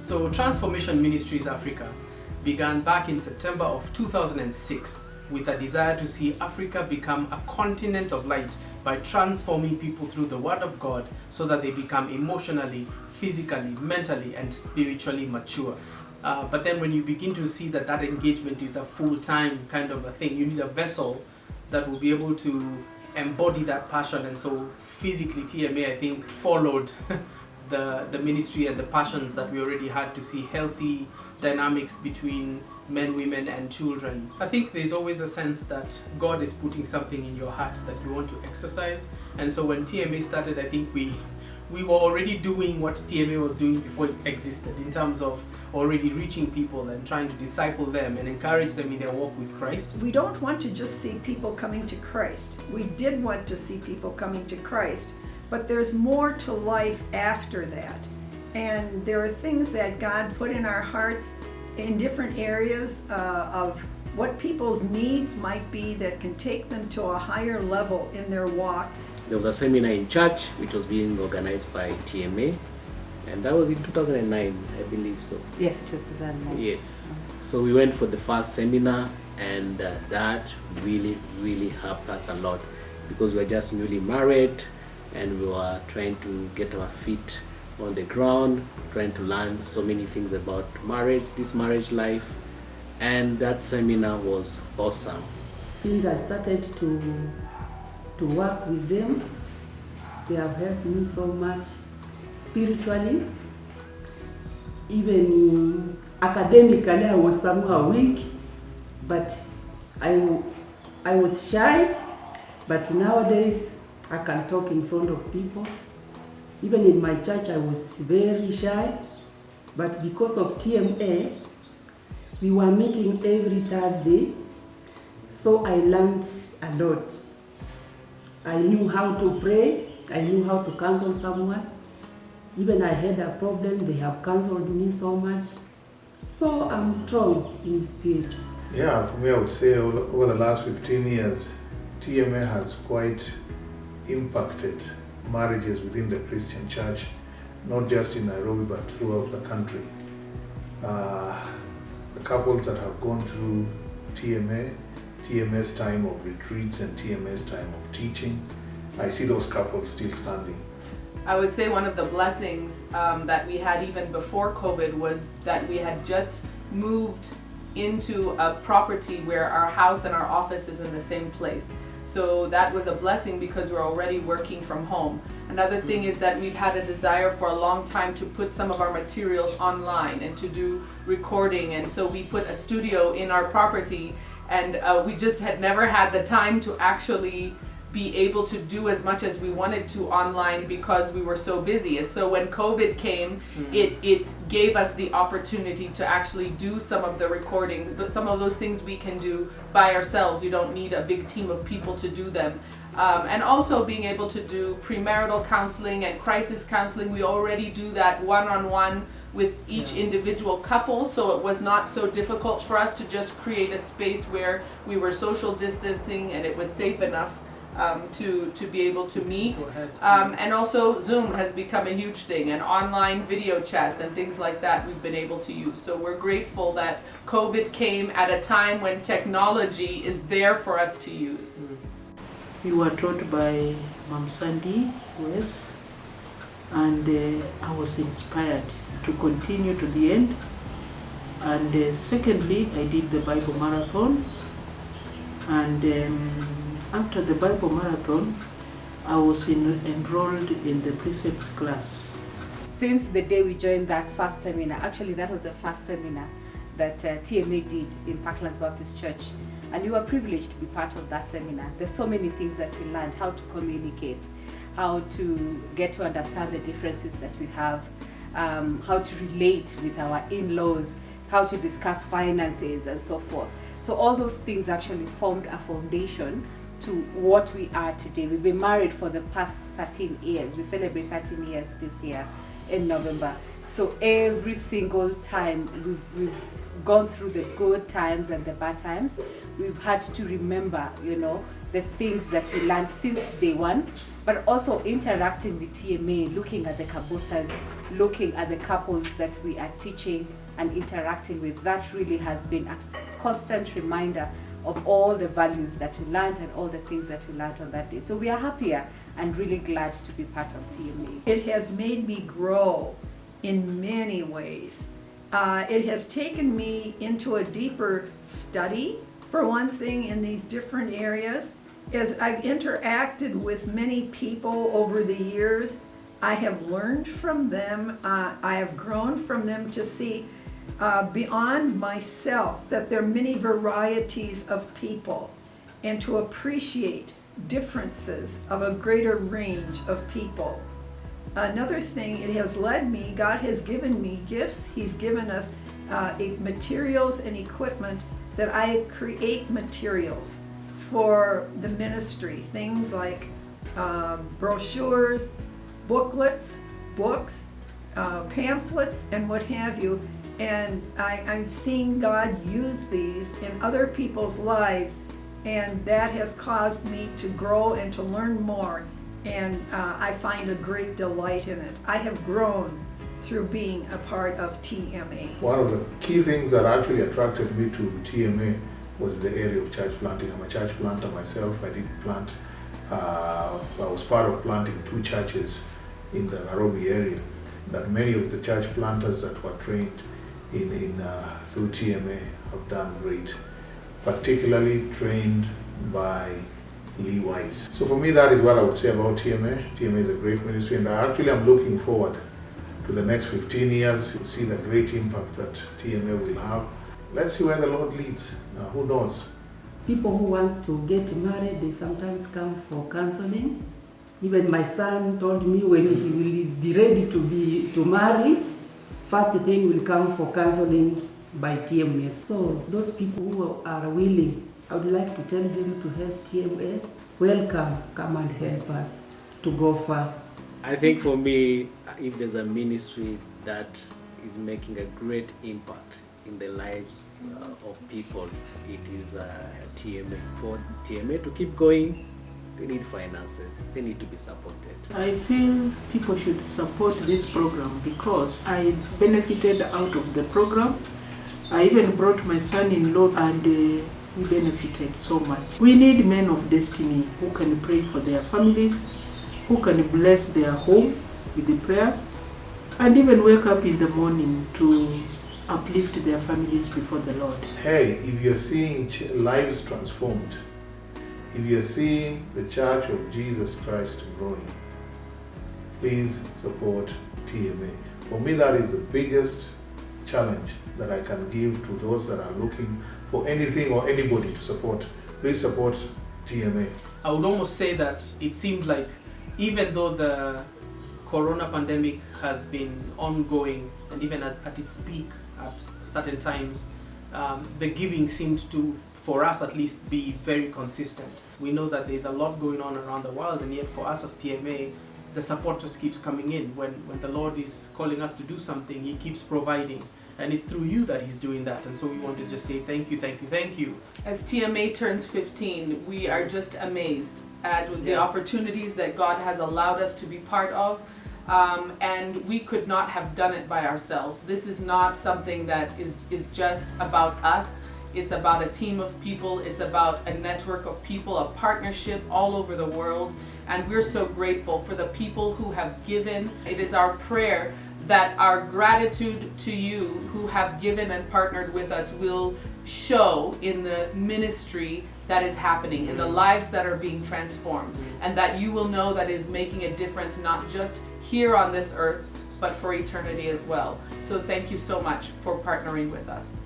So Transformation Ministries Africa began back in September of 2006 with a desire to see Africa become a continent of light by transforming people through the Word of God so that they become emotionally, physically, mentally, and spiritually mature. But then when you begin to see that that engagement is a full-time kind of a thing, you need a vessel that will be able to embody that passion. And so physically TMA, I think, followed the ministry and the passions that we already had to see healthy dynamics between men, women, and children. I think there's always a sense that God is putting something in your heart that you want to exercise. And so when TMA started, I think we were already doing what TMA was doing before it existed, in terms of already reaching people and trying to disciple them and encourage them in their walk with Christ. We don't want to just see people coming to Christ. We did want to see people coming to Christ, but there's more to life after that. And there are things that God put in our hearts in different areas of what people's needs might be that can take them to a higher level in their walk. There was a seminar in church which was being organized by TMA, and that was in 2009, I believe so. Yes, it was 2009. Yes. So we went for the first seminar, and that really helped us a lot, because we were just newly married and we were trying to get our feet on the ground, trying to learn so many things about marriage, this marriage life, and that seminar was awesome. Since I started to work with them, they have helped me so much spiritually. Even academically, I was somehow weak, but I was shy, but nowadays I can talk in front of people. Even in my church, I was very shy, but because of TMA, we were meeting every Thursday, so I learned a lot. I knew how to pray, I knew how to counsel someone. Even I had a problem, they have counseled me so much. So I'm strong in spirit. Yeah, for me, I would say over the last 15 years, TMA has quite impacted marriages within the Christian church, not just in Nairobi, but throughout the country. The couples that have gone through TMA's time of retreats and TMA's time of teaching, I see those couples still standing. I would say one of the blessings that we had even before COVID was that we had just moved into a property where our house and our office is in the same place. So that was a blessing because we're already working from home. Another thing is that we've had a desire for a long time to put some of our materials online and to do recording, and so we put a studio in our property, and we just had never had the time to actually be able to do as much as we wanted to online because we were so busy. And so when COVID came, it gave us the opportunity to actually do some of the recording, some of those things we can do by ourselves. You don't need a big team of people to do them. And also being able to do premarital counseling and crisis counseling. We already do that one-on-one with each individual couple, so it was not so difficult for us to just create a space where we were social distancing and it was safe enough to be able to meet. And also Zoom has become a huge thing, and online video chats and things like that we've been able to use. So we're grateful that COVID came at a time when technology is there for us to use. We were taught by Mom Sandy West, and I was inspired to continue to the end. And secondly, I did the Bible Marathon, and after the Bible Marathon, I was enrolled in the Precepts class. Since the day we joined that first seminar, actually that was the first seminar that TMA did in Parklands Baptist Church, and you were privileged to be part of that seminar. There's so many things that we learned: how to communicate, how to get to understand the differences that we have, how to relate with our in-laws, how to discuss finances and so forth. So all those things actually formed a foundation to what we are today. We've been married for the past 13 years. We celebrate 13 years this year in November. So every single time we've gone through the good times and the bad times, we've had to remember, the things that we learned since day one, but also interacting with TMA, looking at the Kabuthas, looking at the couples that we are teaching and interacting with. That really has been a constant reminder of all the values that we learned and all the things that we learned on that day. So we are happier and really glad to be part of TMA. It has made me grow in many ways. It has taken me into a deeper study, for one thing, in these different areas. As I've interacted with many people over the years, I have learned from them. I have grown from them to see beyond myself that there are many varieties of people, and to appreciate differences of a greater range of people. Another thing, it has led me, God has given me gifts. He's given us materials and equipment that I create materials for the ministry. Things like brochures, booklets, books, pamphlets, and what have you. And I'm seeing God use these in other people's lives, and that has caused me to grow and to learn more. And I find a great delight in it. I have grown through being a part of TMA. One of the key things that actually attracted me to TMA was the area of church planting. I'm a church planter myself. I did plant. I was part of planting 2 churches in the Nairobi area. That many of the church planters that were trained through TMA have done great, particularly trained by Lee Wise. So for me, that is what I would say about TMA. TMA is a great ministry, and I actually am looking forward to the next 15 years to see the great impact that TMA will have. Let's see where the Lord leads. Who knows? People who want to get married, they sometimes come for counseling. Even my son told me when he will be ready to marry, first thing will come for counseling by TMA. So those people who are willing, I would like to tell them to help TMA. Welcome, come and help us to go far. I think for me, if there's a ministry that is making a great impact in the lives of people, it is TMA. For TMA to keep going, they need finances, they need to be supported. I feel people should support this program because I benefited out of the program. I even brought my son-in-law and we benefited so much. We need men of destiny who can pray for their families, who can bless their home with the prayers, and even wake up in the morning to uplift their families before the Lord. Hey, if you're seeing lives transformed, if you're seeing the Church of Jesus Christ growing, please support TMA. For me, that is the biggest challenge that I can give to those that are looking for anything or anybody to support. Please support TMA. I would almost say that it seemed like even though the corona pandemic has been ongoing and even at its peak at certain times, the giving seemed to, for us at least, be very consistent. We know that there's a lot going on around the world, and yet for us as TMA, the support just keeps coming in. When the Lord is calling us to do something, He keeps providing. And it's through you that He's doing that. And so we want to just say thank you, thank you, thank you. As TMA turns 15, we are just amazed at the opportunities that God has allowed us to be part of. And we could not have done it by ourselves. This is not something that is just about us. It's about a team of people. It's about a network of people, a partnership all over the world. And we're so grateful for the people who have given. It is our prayer that our gratitude to you who have given and partnered with us will show in the ministry that is happening, in the lives that are being transformed, and that you will know that is making a difference not just here on this earth, but for eternity as well. So thank you so much for partnering with us.